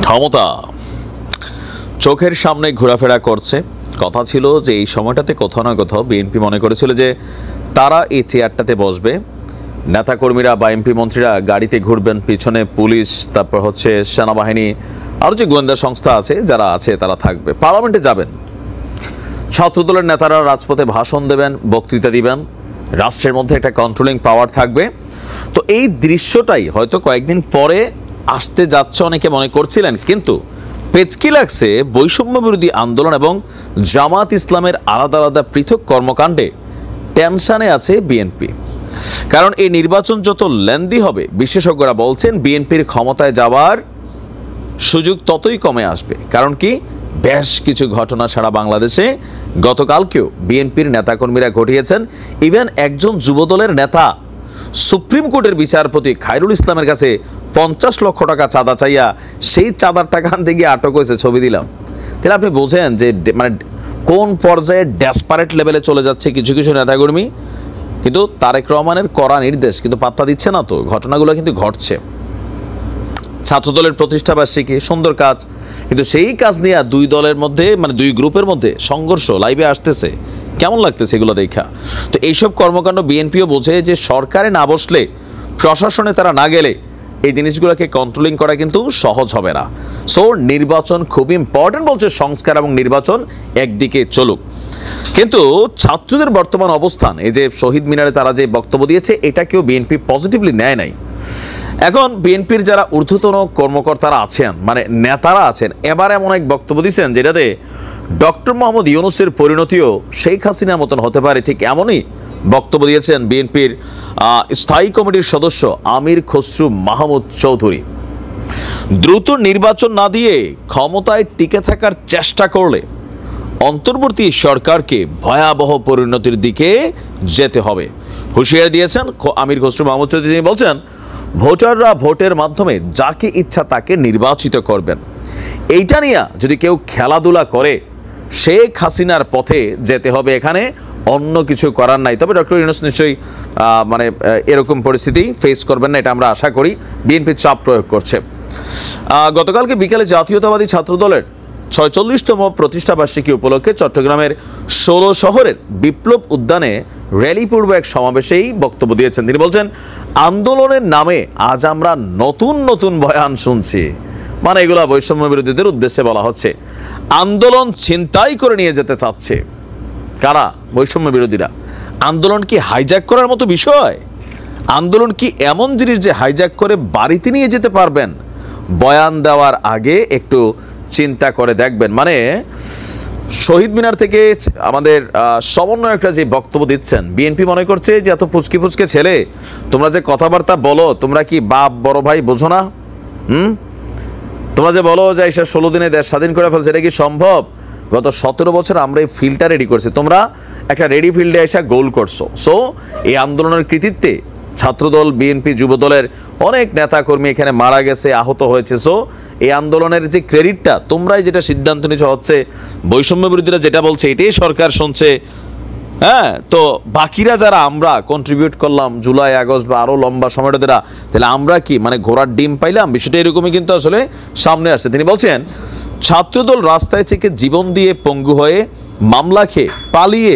ক্ষমতা চোখের সামনে ঘোরাফেরা করছে। কথা ছিল যে এই সময়টাতে কোথাও না কোথাও বিএনপি মনে করেছিল যে তারা এই চেয়ারটাতে বসবে, নেতাকর্মীরা বা এমপি মন্ত্রীরা গাড়িতে ঘুরবেন, পিছনে পুলিশ, তারপর হচ্ছে সেনাবাহিনী, আরও যে গোয়েন্দা সংস্থা আছে যারা আছে তারা থাকবে, পার্লামেন্টে যাবেন, ছাত্রদলের নেতারা রাজপথে ভাষণ দেবেন, বক্তৃতা দিবেন, রাষ্ট্রের মধ্যে একটা কন্ট্রোলিং পাওয়ার থাকবে। তো এই দৃশ্যটাই হয়তো কয়েকদিন পরে আসতে যাচ্ছে অনেকে মনে করছিলেন, কিন্তু পেচকি লাগছে বৈষম্য বিরোধী আন্দোলন এবং জামাত ইসলামের আলাদা আলাদা পৃথক কর্মকাণ্ডে টেনশনে আছে বিএনপি। কারণ এই নির্বাচন যত লেন্দি হবে, বিশেষজ্ঞরা বলছেন বিএনপির ক্ষমতায় যাওয়ার সুযোগ ততই কমে আসবে। কারণ কি, বেশ কিছু ঘটনা সারা বাংলাদেশে গতকালকেও বিএনপির নেতাকর্মীরা ঘটিয়েছেন। ইভেন একজন যুবদলের নেতা সুপ্রিম কোর্টের বিচারপতি খায়রুল ইসলামের কাছে 50 লক্ষ টাকা চাঁদা চাইয়া সেই চাঁদার টাকা আনতে গিয়ে আটক হয়েছে, ছবি দিলাম। তাহলে আপনি বোঝেন যে মানে কোন পর্যায়ে ডেসপারেট লেভেলে চলে যাচ্ছে কিছু কিছু নেতাকর্মী। কিন্তু তারেক রহমানের কড়া নির্দেশ কিন্তু পাত্তা দিচ্ছে না, তো ঘটনাগুলো কিন্তু ঘটছে। ছাত্রদলের প্রতিষ্ঠাবার্ষিকী, সুন্দর কাজ, কিন্তু সেই কাজ নিয়ে দুই দলের মধ্যে মানে দুই গ্রুপের মধ্যে সংঘর্ষ লাইভে আসতেছে। কেমন লাগতেছে এগুলো দেখা? তো এইসব কর্মকাণ্ড বিএনপিও বোঝে যে সরকারে না বসলে, প্রশাসনে তারা না গেলে এই জিনিসগুলোকে কন্ট্রোলিং করা কিন্তু সহজ হবে না। সো নির্বাচন খুব ইম্পর্টেন্ট বলছে, সংস্কার এবং নির্বাচন একদিকে চলুক। কিন্তু ছাত্রদের বর্তমান অবস্থান, এই যে শহীদ মিনারে তারা যে বক্তব্য দিয়েছে, এটাকেও বিএনপি পজিটিভলি নেয় নাই। এখন বিএনপির যারা ঊর্ধ্বতন কর্মকর্তারা আছেন, মানে নেতারা আছেন, এবার এমন এক বক্তব্য দিচ্ছেন যেটাতে ডক্টর মোহাম্মদ ইউনূসের পরিণতিও শেখ হাসিনার মতন হতে পারে, ঠিক এমনই বক্তব্য দিয়েছেন বিএনপির স্থায়ী কমিটির সদস্য আমির খসরু মাহমুদ চৌধুরী। দ্রুত নির্বাচন না দিয়ে ক্ষমতায় টিকে থাকার চেষ্টা করলে অন্তর্বর্তী সরকারকে ভয়াবহ পরিণতির দিকে যেতে হবে হুঁশিয়ারি দিয়েছেন আমির খসরু মাহমুদ চৌধুরী। তিনি বলছেন, ভোটাররা ভোটের মাধ্যমে যাকে ইচ্ছা তাকে নির্বাচিত করবেন। এইটা নিয়ে যদি কেউ খেলাধুলা করে, শেখ হাসিনার পথে যেতে হবে, এখানে অন্য কিছু করার নাই। তবে ডক্টর ইউনূস নিশ্চয়ই মানে এরকম পরিস্থিতি ফেস করবেন না, এটা আমরা আশা করি। বিএনপি চাপ প্রয়োগ করছে। গতকালকে বিকালে জাতীয়তাবাদী ছাত্রদলের 46তম প্রতিষ্ঠাবার্ষিকী উপলক্ষে চট্টগ্রামের 16 শহরের বিপ্লব উদ্যানে র্যালিপূর্ব এক সমাবেশেই বক্তব্য দিয়েছেন। তিনি বলছেন, আন্দোলনের নামে আজ আমরা নতুন নতুন বয়ান শুনছি। মানে এগুলা বৈষম্য বিরোধীদের উদ্দেশ্যে বলা হচ্ছে। আন্দোলন ছিনতাই করে নিয়ে যেতে চাচ্ছে কারা? বৈষম্য বিরোধীরা। আন্দোলন কি হাইজ্যাক করার মতো বিষয়? আন্দোলন কি এমন জিনিস যে হাইজ্যাক করে বাড়িতে নিয়ে যেতে পারবেন? বয়ান দেওয়ার আগে একটু চিন্তা করে দেখবেন। মানে শহীদ মিনার থেকে আমাদের সমন্বয়করা যে বক্তব্য দিচ্ছেন, বিএনপি মনে করছে যে এত পুচকি পুচকে ছেলে, তোমরা যে কথাবার্তা বলো, তোমরা কি বাপ বড় ভাই বোঝো না? তোমরা যে বলো যে এসে 16 দিনে দেশ স্বাধীন করে ফেলছে, এটা কি সম্ভব? গত 17 বছর আমরা এই ফিল্ডটা রেডি করছি, তোমরা একটা রেডি ফিল্ডে এসে গোল করছো। সো এই আন্দোলনের কৃতিত্বে ছাত্রদল, বিএনপি, যুবদলের অনেক নেতাকর্মী এখানে মারা গেছে, আহত হয়েছে। সো এই আন্দোলনের যে ক্রেডিটটা তোমরাই যেটা সিদ্ধান্ত নিচ্ছ, হচ্ছে বৈষম্য বিরোধীরা যেটা বলছে এটাই সরকার শুনছে। হ্যাঁ, তো বাকিরা যারা আমরা কন্ট্রিবিউট করলাম জুলাই, আগস্ট বা আরও লম্বা সময়টা দেরা, তাহলে আমরা কি মানে ঘোড়ার ডিম পাইলাম? বিষয়টা এরকমই কিন্তু আসলে সামনে আসছে। তিনি বলছেন, ছাত্রদল রাস্তায় থেকে জীবন দিয়ে পঙ্গু হয়ে, মামলা খেয়ে, পালিয়ে,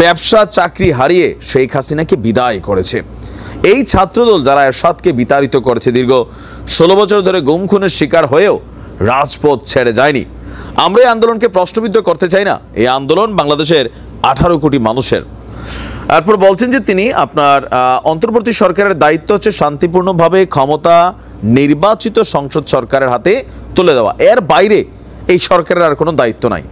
ব্যবসা চাকরি হারিয়ে শেখ হাসিনাকে বিদায় করেছে। এই ছাত্রদল যারা এরশাদকে বিতাড়িত করেছে, দীর্ঘ 16 বছর ধরে গুম খুনের শিকার হয়েও রাজপথ ছেড়ে যায়নি। আমরা এই আন্দোলনকে প্রশ্নবিদ্ধ করতে চাই না। এই আন্দোলন বাংলাদেশের 18 কোটি মানুষের। এরপর বলছেন যে তিনি আপনার অন্তর্বর্তী সরকারের দায়িত্ব হচ্ছে শান্তিপূর্ণভাবে ক্ষমতা নির্বাচিত সংসদ সরকারের হাতে তুলে দেওয়া, এর বাইরে এই সরকারের আর কোনো দায়িত্ব নাই।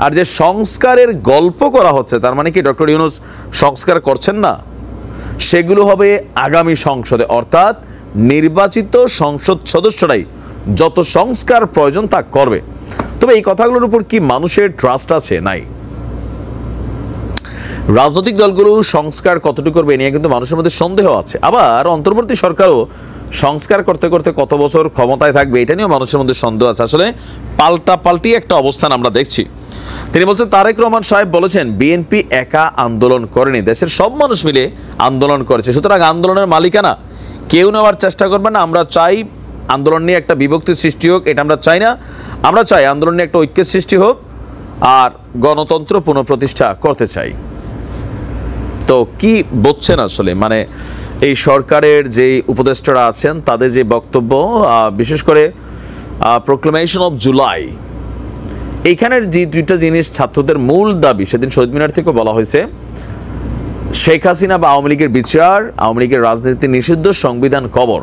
আর যে সংস্কারের গল্প করা হচ্ছে, তার মানে কি ডক্টর ইউনূস সংস্কার করছেন না? সেগুলো হবে আগামী সংসদে, অর্থাৎ নির্বাচিত সংসদ সদস্যরাই যত সংস্কার প্রয়োজন তা করবে। তবে এই কথাগুলোর উপর কি মানুষের ট্রাস্ট আছে? নাই। রাজনৈতিক দলগুলো সংস্কার কতটুকু করবে নিয়ে কিন্তু মানুষের মধ্যে সন্দেহ আছে। আবার অন্তর্বর্তী সরকারও সংস্কার করতে করতে কত বছর ক্ষমতায় থাকবে এটা নিয়েও মানুষের মধ্যে সন্দেহ আছে। আসলে পাল্টাপাল্টি একটা অবস্থান আমরা দেখছি। তিনি বলছেন, তারেক রহমান সাহেব বলেছেন, বিএনপি একা আন্দোলন করেনি, দেশের সব মানুষ মিলে আন্দোলন করেছে। সুতরাং আন্দোলনের মালিকানা কেউ নেওয়ার চেষ্টা করবে না। আমরা চাই আন্দোলন নিয়ে একটা বিভক্তি সৃষ্টি হোক, এটা আমরা চাই না। আমরা চাই আন্দোলন নিয়ে একটা ঐক্যের সৃষ্টি হোক আর গণতন্ত্র পুনঃপ্রতিষ্ঠা করতে চাই। তো কি বলছেন আসলে, মানে এই সরকারের যে উপদেষ্টারা আছেন তাদের যে বক্তব্য, বিশেষ করে প্রোক্লেমেশন অফ জুলাই, এইখানের যে দুইটা জিনিস ছাত্রদের মূল দাবি, সেদিন শহীদ মিনার থেকেও বলা হয়েছে শেখ হাসিনা বা আওয়ামী লীগের বিচার, আওয়ামী লীগের রাজনীতি নিষিদ্ধ, সংবিধান কবর।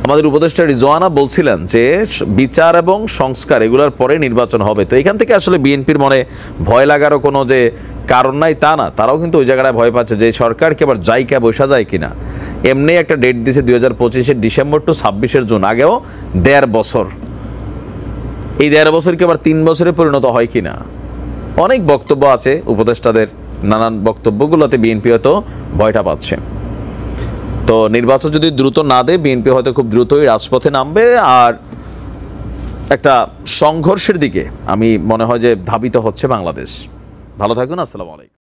আমাদের উপদেষ্টা রিজওয়ানা বলছিলেন যে বিচার এবং সংস্কার এগুলোর পরে নির্বাচন হবে। তো এখান থেকে আসলে বিএনপির মনে ভয় লাগারও কোনো যে কারণ নাই তা না, তারাও কিন্তু ওই জায়গায় ভয় পাচ্ছে যে সরকারকে আবার জায়গা বসা যায় কিনা। এমনি একটা ডেট দিয়েছে 2025-এর ডিসেম্বর টু 26-এর জুন, আগেও 1.5 বছর। এই 1.5 বছর কি আবার 3 বছরে পরিণত হয় কিনা। অনেক বক্তব্য আছে উপদেষ্টাদের, নানান বক্তব্যগুলোতে বিএনপি হয়তো ভয়টা পাচ্ছে। তো নির্বাচন যদি দ্রুত না দেয়, বিএনপি হয়তো খুব দ্রুতই রাজপথে নামবে আর একটা সংঘর্ষের দিকে আমি মনে হয় যে ধাবিত হচ্ছে বাংলাদেশ। ভালো থাকুন, আসসালামু আলাইকুম।